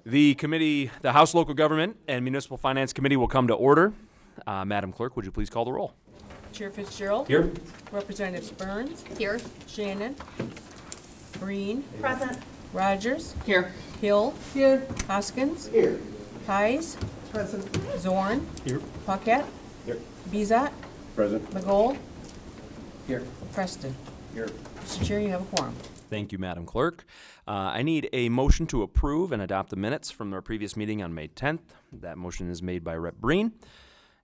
The committee, the House Local Government and Municipal Finance Committee will come to order. Madam Clerk, would you please call the roll? Chair Fitzgerald. Here. Representatives Burns. Here. Shannon. Breen. Present. Rogers. Here. Hill. Here. Hoskins. Here. Pies. Present. Zorn. Here. Paquette. Here. Bizat. Present. McGold. Here. Preston. Here. Mr. Chair, you have a quorum. Thank you, Madam Clerk. I need a motion to approve and adopt the minutes from our previous meeting on May 10th. That motion is made by Rep. Breen.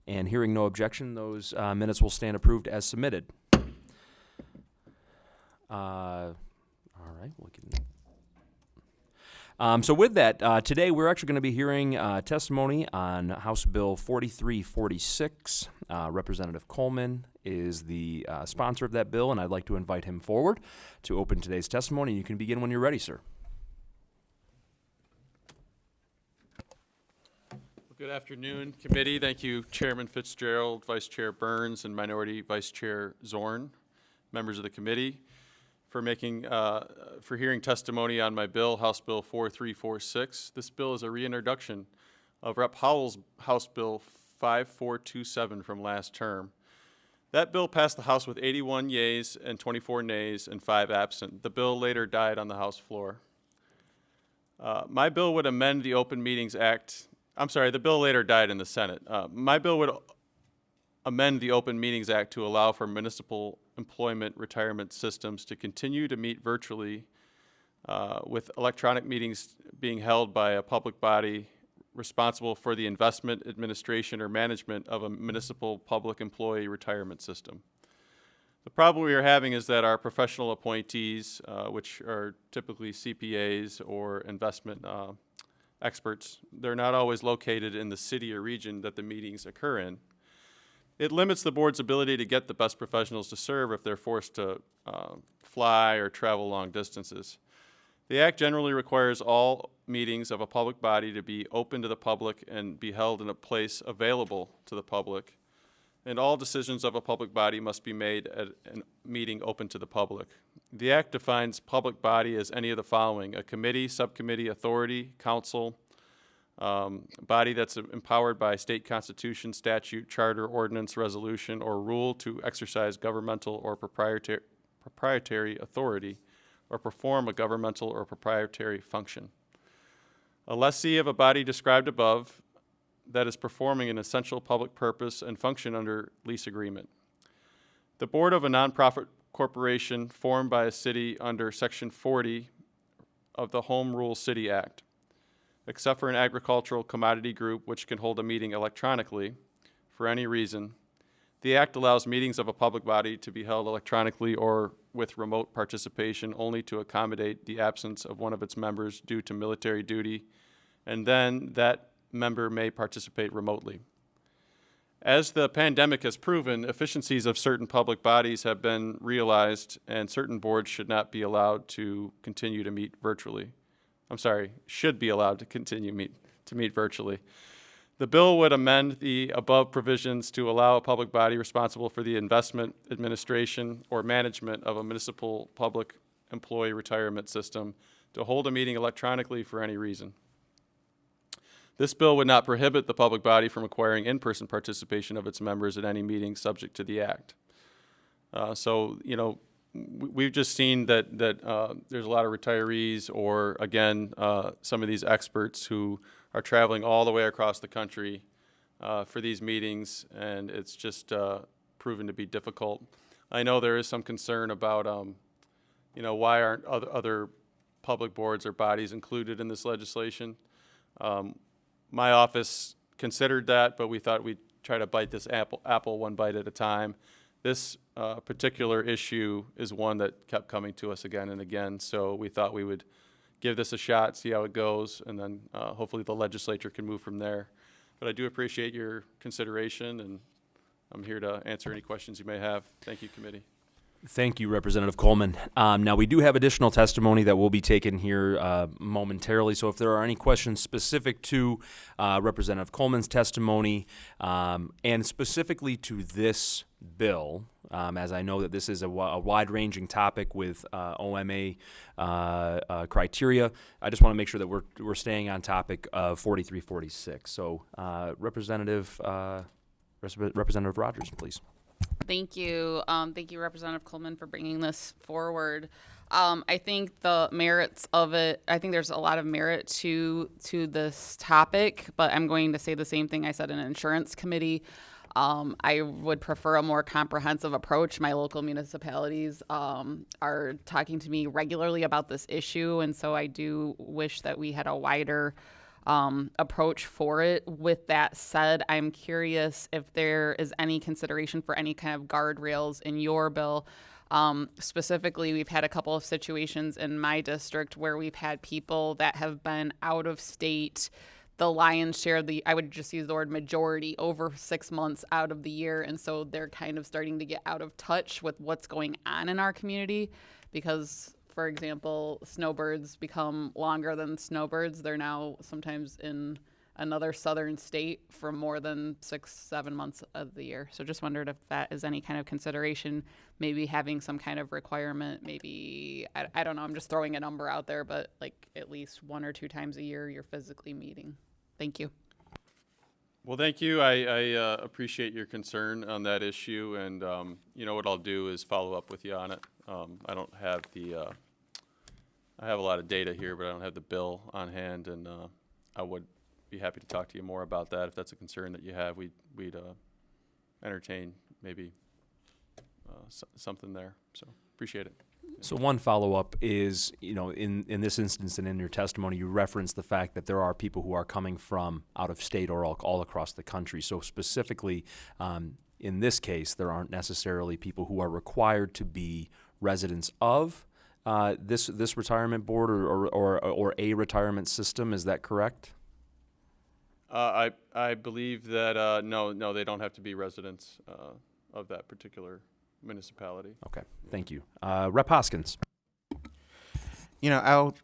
And hearing no objection, those minutes will stand approved as submitted. All right. So with that, today we're actually going to be hearing testimony on House Bill 4346. Representative Coleman is the sponsor of that bill, and I'd like to invite him forward to open today's testimony. You can begin when you're ready, sir. Good afternoon, committee. Thank you, Chairman Fitzgerald, Vice Chair Burns, and Minority Vice Chair Zorn, members of the committee, for hearing testimony on my bill, House Bill 4346. This bill is a reintroduction of Rep. Howell's House Bill 5427 from last term. That bill passed the House with 81 yeas and 24 nays and 5 absent. The bill later died on the House floor. My bill would amend the Open Meetings Act. The bill later died in the Senate. My bill would amend the Open Meetings Act to allow for municipal employment retirement systems to continue to meet virtually with electronic meetings being held by a public body responsible for the investment, administration, or management of a municipal public employee retirement system. The problem we are having is that our professional appointees, which are typically CPAs or investment experts, they're not always located in the city or region that the meetings occur in. It limits the board's ability to get the best professionals to serve if they're forced to fly or travel long distances. The Act generally requires all meetings of a public body to be open to the public and be held in a place available to the public, and all decisions of a public body must be made at a meeting open to the public. The Act defines public body as any of the following: a committee, subcommittee, authority, council, body that's empowered by state constitution, statute, charter, ordinance, resolution, or rule to exercise governmental or proprietary authority or perform a governmental or proprietary function. A lessee of a body described above that is performing an essential public purpose and function under lease agreement. The board of a nonprofit corporation formed by a city under Section 40 of the Home Rule City Act, except for an agricultural commodity group which can hold a meeting electronically for any reason. The Act allows meetings of a public body to be held electronically or with remote participation only to accommodate the absence of one of its members due to military duty, and then that member may participate remotely. As the pandemic has proven, efficiencies of certain public bodies have been realized, and certain boards should not be allowed to continue to meet virtually. Should be allowed to continue to meet virtually. The bill would amend the above provisions to allow a public body responsible for the investment, administration, or management of a municipal public employee retirement system to hold a meeting electronically for any reason. This bill would not prohibit the public body from acquiring in-person participation of its members at any meeting subject to the Act. We've just seen that there's a lot of retirees or, again, some of these experts who are traveling all the way across the country for these meetings, and it's just proven to be difficult. I know there is some concern about, why aren't other public boards or bodies included in this legislation? My office considered that, but we thought we'd try to bite this apple one bite at a time. This particular issue is one that kept coming to us again and again, so we thought we would give this a shot, see how it goes, and then hopefully the legislature can move from there. But I do appreciate your consideration, and I'm here to answer any questions you may have. Thank you, committee. Thank you, Representative Coleman. Now, we do have additional testimony that will be taken here momentarily, so if there are any questions specific to Representative Coleman's testimony and specifically to this bill, as I know that this is a wide-ranging topic with OMA criteria, I just want to make sure that we're staying on topic of 4346. So, Representative Rogers, please. Thank you. Thank you, Representative Coleman, for bringing this forward. I think the merits of it, I think there's a lot of merit to this topic, but I'm going to say the same thing I said in insurance committee. I would prefer a more comprehensive approach. My local municipalities are talking to me regularly about this issue, and so I do wish that we had a wider approach for it. With that said, I'm curious if there is any consideration for any kind of guardrails in your bill. Specifically, we've had a couple of situations in my district where we've had people that have been out of state, the lion's share, I would just use the word majority, over 6 months out of the year. And so they're kind of starting to get out of touch with what's going on in our community because, for example, snowbirds become longer than snowbirds. They're now sometimes in another southern state for more than 6-7 months of the year. So just wondered if that is any kind of consideration, maybe having some kind of requirement, maybe, I don't know, I'm just throwing a number out there, but like at least 1 or 2 times a year you're physically meeting. Thank you. Well, thank you. I appreciate your concern on that issue, and you know what I'll do is follow up with you on it. I don't have I have a lot of data here, but I don't have the bill on hand, and I would be happy to talk to you more about that if that's a concern that you have. We'd entertain maybe something there. So appreciate it. So one follow-up is, you know, in this instance and in your testimony, you referenced the fact that there are people who are coming from out of state or all across the country. So specifically, in this case, there aren't necessarily people who are required to be residents of this retirement board or a retirement system. Is that correct? I believe that no, they don't have to be residents of that particular municipality. Okay, thank you. Rep. Hoskins. You know, I'll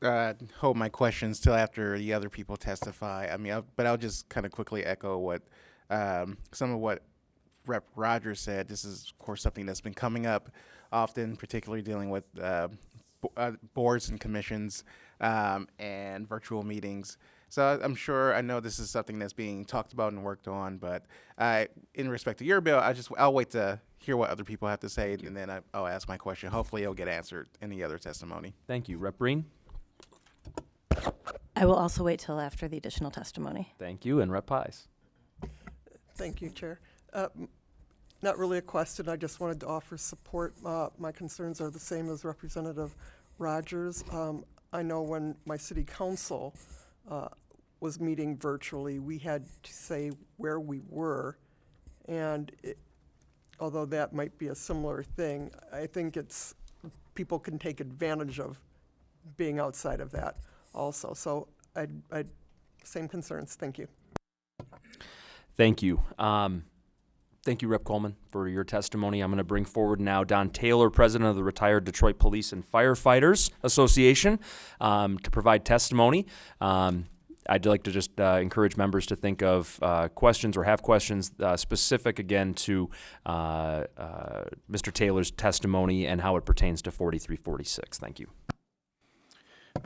hold my questions till after the other people testify. I mean, but I'll just kind of quickly echo what some of what Rep. Rogers said. This is, of course, something that's been coming up often, particularly dealing with boards and commissions and virtual meetings. So I'm sure, I know this is something that's being talked about and worked on, but in respect to your bill, I'll wait to hear what other people have to say, and then I'll ask my question. Hopefully it'll get answered in the other testimony. Thank you. Rep. Breen. I will also wait till after the additional testimony. Thank you. And Rep. Pies. Thank you, Chair. Not really a question. I just wanted to offer support. My concerns are the same as Representative Rogers. I know when my city council was meeting virtually, we had to say where we were, and although that might be a similar thing, I think people can take advantage of being outside of that also. So I'd same concerns. Thank you. Thank you. Thank you, Rep. Coleman, for your testimony. I'm going to bring forward now Don Taylor, President of the Retired Detroit Police and Firefighters Association, to provide testimony. I'd like to just encourage members to think of questions or have questions specific, again, to Mr. Taylor's testimony and how it pertains to 4346. Thank you.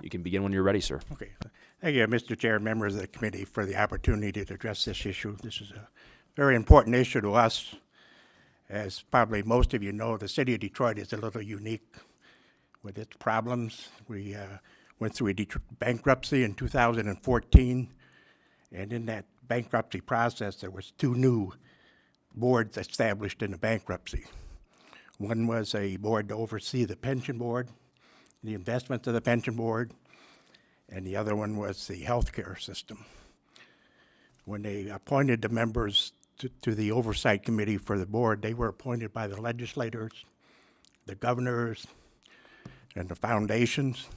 You can begin when you're ready, sir. Okay. Thank you, Mr. Chair and members of the committee, for the opportunity to address this issue. This is a very important issue to us. As probably most of you know, the city of Detroit is a little unique with its problems. We went through a bankruptcy in 2014, and in that bankruptcy process, there was 2 new boards established in the bankruptcy. One was a board to oversee the pension board, the investments of the pension board, and the other one was the healthcare system. When they appointed the members to the oversight committee for the board, they were appointed by the legislators, the governors, and the foundations.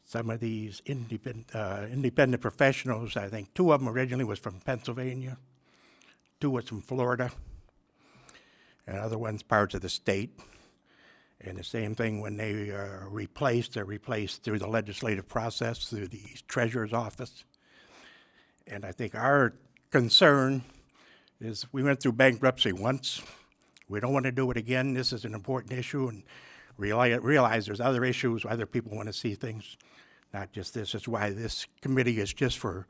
Some of these independent professionals, I think 2 of them originally was from Pennsylvania, 2 was from Florida, and other ones parts of the state. And the same thing when they are replaced, they're replaced through the legislative process, through the treasurer's office. And I think our concern is we went through bankruptcy once. We don't want to do it again. This is an important issue, and realize there's other issues, other people want to see things, not just this. It's why this committee is just for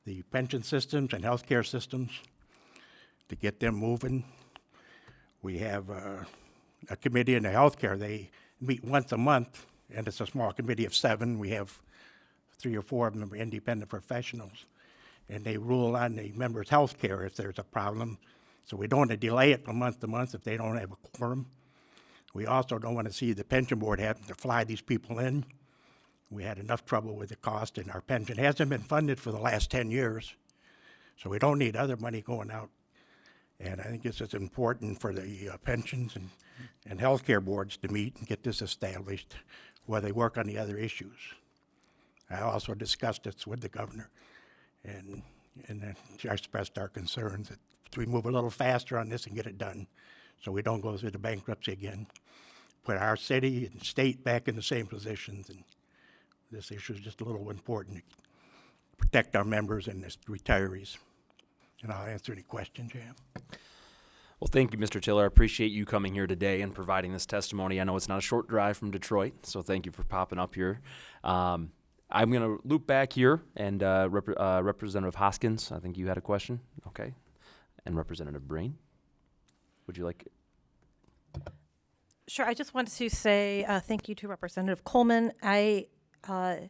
the pension systems and healthcare systems, to get them moving. We have a committee in the healthcare. They meet once a month, and it's a small committee of 7. We have 3 or 4 of them are independent professionals, and they rule on the members' health care if there's a problem. So we don't want to delay it from month to month if they don't have a quorum. We also don't want to see the pension board having to fly these people in. We had enough trouble with the cost, and our pension hasn't been funded for the last 10 years. So we don't need other money going out. And I think this is important for the pensions and healthcare boards to meet and get this established while they work on the other issues. I also discussed this with the governor, and I expressed our concerns that we move a little faster on this and get it done so we don't go through the bankruptcy again. Put our city and state back in the same positions, and this issue is just a little important to protect our members and the retirees. And I'll answer any questions you have. Well, thank you, Mr. Taylor. I appreciate you coming here today and providing this testimony. I know it's not a short drive from Detroit, so thank you for popping up here. I'm going to loop back here, and Representative Hoskins, I think you had a question. Okay. And Representative Breen, would you like? Sure. I just wanted to say thank you to Representative Coleman. And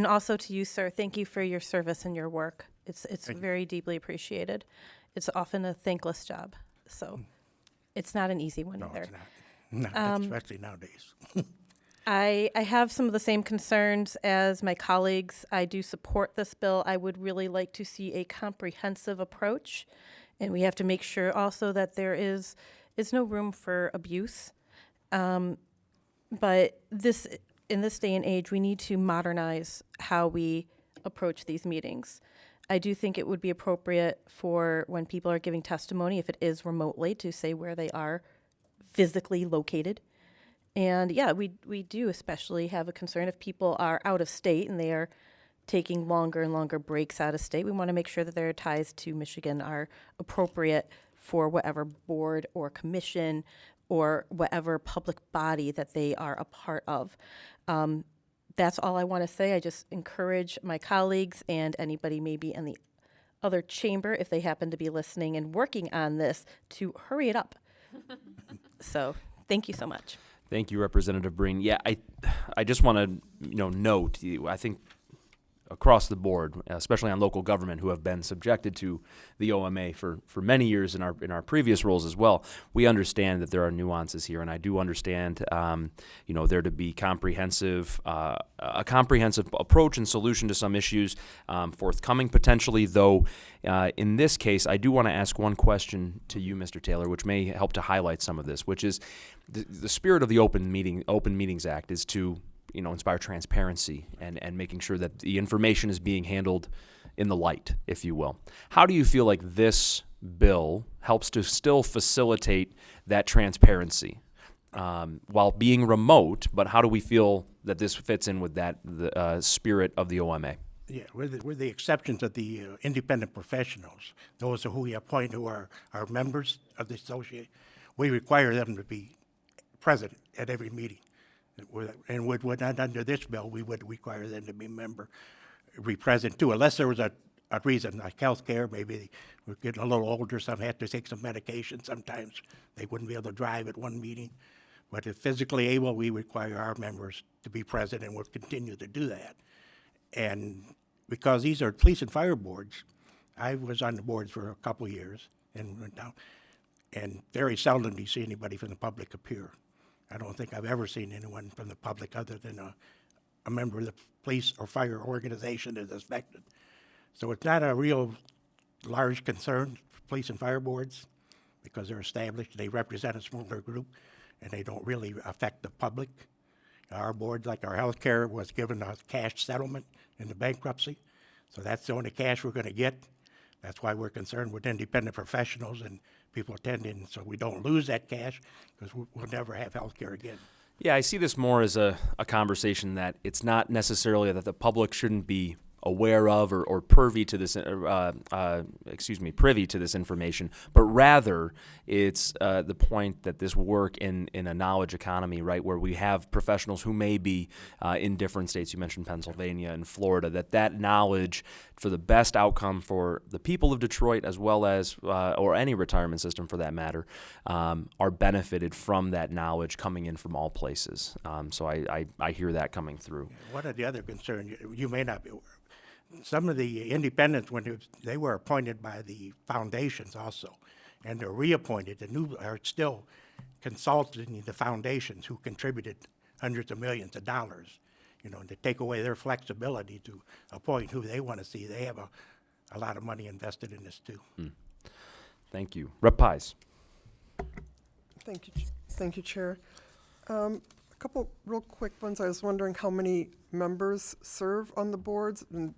also to you, sir. Thank you for your service and your work. It's very deeply appreciated. It's often a thankless job, so it's not an easy one either. It's not. No, especially nowadays. I have some of the same concerns as my colleagues. I do support this bill. I would really like to see a comprehensive approach, and we have to make sure also that there is no room for abuse. But in this day and age, we need to modernize how we approach these meetings. I do think it would be appropriate for when people are giving testimony, if it is remotely, to say where they are physically located. And yeah, we do especially have a concern if people are out of state and they are taking longer and longer breaks out of state. We want to make sure that their ties to Michigan are appropriate for whatever board or commission or whatever public body that they are a part of. That's all I want to say. I just encourage my colleagues and anybody maybe in the other chamber, if they happen to be listening and working on this, to hurry it up. So thank you so much. Thank you, Representative Breen. Yeah, I just want to note, I think across the board, especially on local government, who have been subjected to the OMA for many years in our previous roles as well, we understand that there are nuances here, and I do understand there to be a comprehensive approach and solution to some issues forthcoming potentially. Though in this case, I do want to ask one question to you, Mr. Taylor, which may help to highlight some of this, which is the spirit of the Open Meetings Act is to inspire transparency and making sure that the information is being handled in the light, if you will. How do you feel like this bill helps to still facilitate that transparency while being remote, but how do we feel that this fits in with the spirit of the OMA? Yeah, with the exceptions of the independent professionals, those who we appoint who are members of the association, we require them to be present at every meeting. And would not under this bill, we would require them to be present too, unless there was a reason, like health care, maybe we're getting a little older, some have to take some medication sometimes. They wouldn't be able to drive at one meeting. But if physically able, we require our members to be present, and we'll continue to do that. And because these are police and fire boards, I was on the boards for a couple of years and went down, and very seldom do you see anybody from the public appear. I don't think I've ever seen anyone from the public other than a member of the police or fire organization that is affected. So it's not a real large concern for police and fire boards because they're established, they represent a smaller group, and they don't really affect the public. Our board, like our health care, was given a cash settlement in the bankruptcy, so that's the only cash we're going to get. That's why we're concerned with independent professionals and people attending, so we don't lose that cash, because we'll never have health care again. Yeah, I see this more as a conversation that it's not necessarily that the public shouldn't be aware of or privy to this privy to this information, but rather it's the point that this work in a knowledge economy, right, where we have professionals who may be in different states. You mentioned Pennsylvania and Florida. That knowledge for the best outcome for the people of Detroit, as well as or any retirement system for that matter, are benefited from that knowledge coming in from all places. So I hear that coming through. One of the other concerns you may not be aware of, some of the independents, they were appointed by the foundations also, and they're reappointed. The new are still consulting the foundations who contributed hundreds of millions of dollars, and to take away their flexibility to appoint who they want to see. They have a lot of money invested in this too. Thank you. Rep. Pies. Thank you, Chair. A couple real quick ones. I was wondering how many members serve on the boards and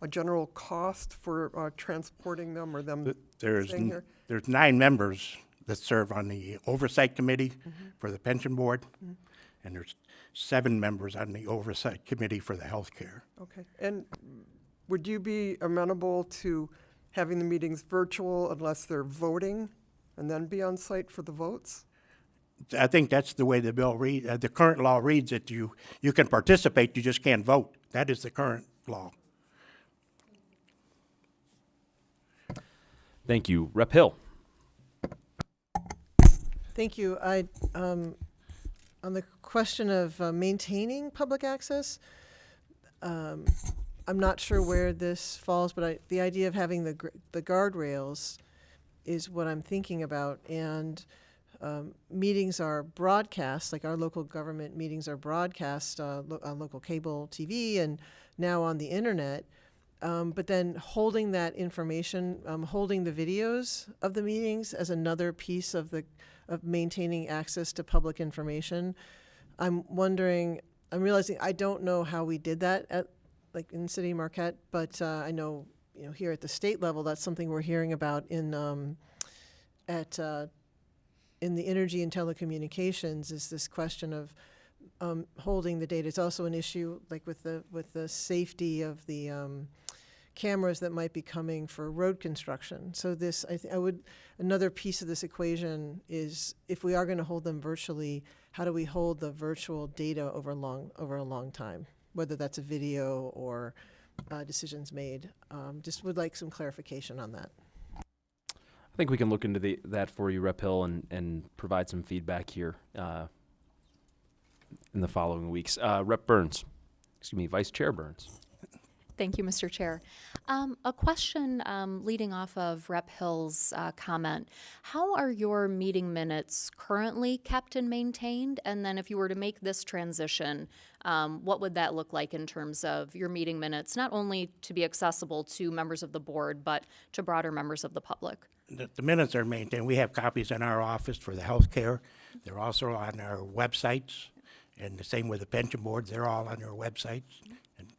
a general cost for transporting them or them staying here. There's 9 members that serve on the Oversight Committee for the Pension Board, and there's 7 members on the Oversight Committee for the Health Care. Okay. And would you be amenable to having the meetings virtual unless they're voting and then be on site for the votes? I think that's the way the bill reads. The current law reads that you can participate, you just can't vote. That is the current law. Thank you. Rep. Hill. Thank you. On the question of maintaining public access, I'm not sure where this falls, but the idea of having the guardrails is what I'm thinking about. And meetings are broadcast, like our local government meetings are broadcast on local cable TV and now on the internet. But then holding that information, holding the videos of the meetings as another piece of maintaining access to public information. I'm realizing I don't know how we did that in City of Marquette, but I know here at the state level that's something we're hearing about in the energy and telecommunications is this question of holding the data. It's also an issue with the safety of the cameras that might be coming for road construction. So this, another piece of this equation is if we are going to hold them virtually, how do we hold the virtual data over a long time, whether that's a video or decisions made. Just would like some clarification on that. I think we can look into that for you, Rep. Hill, and provide some feedback here in the following weeks. Vice Chair Burns. Thank you, Mr. Chair. A question leading off of Rep. Hill's comment. How are your meeting minutes currently kept and maintained? And then if you were to make this transition, what would that look like in terms of your meeting minutes, not only to be accessible to members of the board, but to broader members of the public? The minutes are maintained. We have copies in our office for the health care. They're also on our websites, and the same with the pension boards. They're all on our websites. And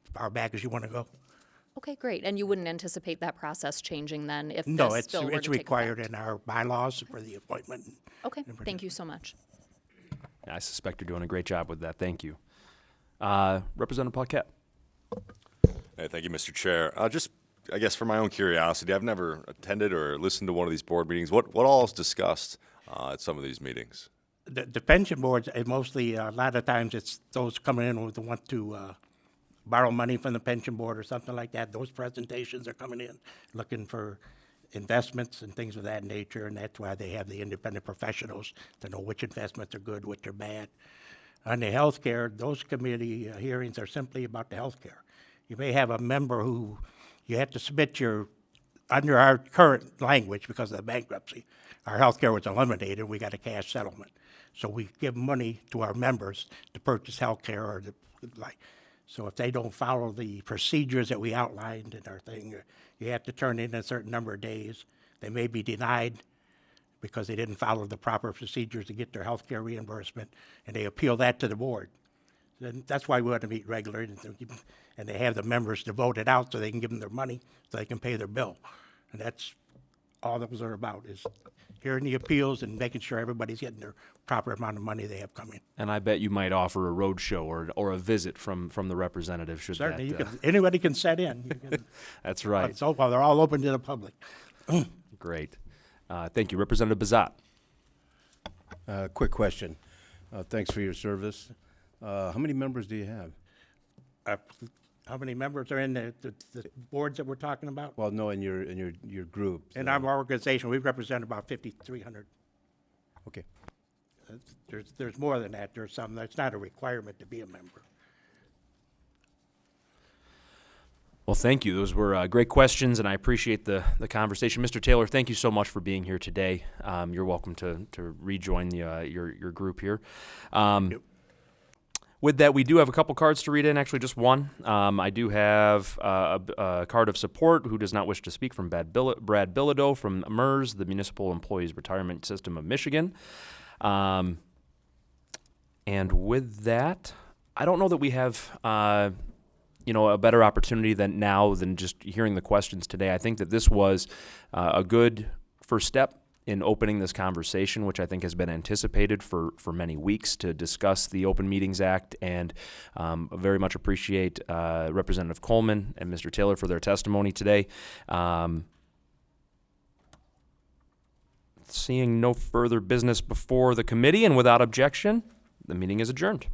as far back as you want to go. Okay, great. And you wouldn't anticipate that process changing then if No, this bill were to it's take required effect? in our bylaws for the appointment. Okay, thank you so much. I suspect you're doing a great job with that. Thank you. Representative Paquette. Hey, thank you, Mr. Chair. I guess for my own curiosity, I've never attended or listened to one of these board meetings. What all is discussed at some of these meetings? The pension boards, mostly, a lot of times it's those coming in who want to borrow money from the pension board or something like that. Those presentations are coming in, looking for investments and things of that nature, and that's why they have the independent professionals to know which investments are good, which are bad. On the health care, those committee hearings are simply about the health care. You may have a member who you have to submit under our current language because of the bankruptcy, our health care was eliminated, we got a cash settlement. So we give money to our members to purchase health care or so if they don't follow the procedures that we outlined in our thing, you have to turn in a certain number of days. They may be denied because they didn't follow the proper procedures to get their health care reimbursement, and they appeal that to the board. And that's why we want to meet regularly, and they have the members to vote it out so they can give them their money, so they can pay their bill. And that's all those are about, is hearing the appeals and making sure everybody's getting their proper amount of money they have coming. And I bet you might offer a road show or a visit from the representative should Certainly, that. anybody can set in. You can- That's right. So far, they're all open to the public. Great. Thank you. Representative Bazat. Quick question. Thanks for your service. How many members do you have? How many members are in the boards that we're talking about? Well, no, in your group. In our organization, we represent about 5,300. Okay. There's more than that. There's some, that's not a requirement to be a member. Well, thank you. Those were great questions, and I appreciate the conversation. Mr. Taylor, thank you so much for being here today. You're welcome to rejoin your group here. With that, we do have a couple cards to read in, actually just one. I do have a card of support, who does not wish to speak, from Brad Bilodeau from MERS, the Municipal Employees Retirement System of Michigan. And with that, I don't know that we have a better opportunity than just hearing the questions today. I think that this was a good first step in opening this conversation, which I think has been anticipated for many weeks, to discuss the Open Meetings Act, and very much appreciate Representative Coleman and Mr. Taylor for their testimony today. Seeing no further business before the committee and without objection, the meeting is adjourned.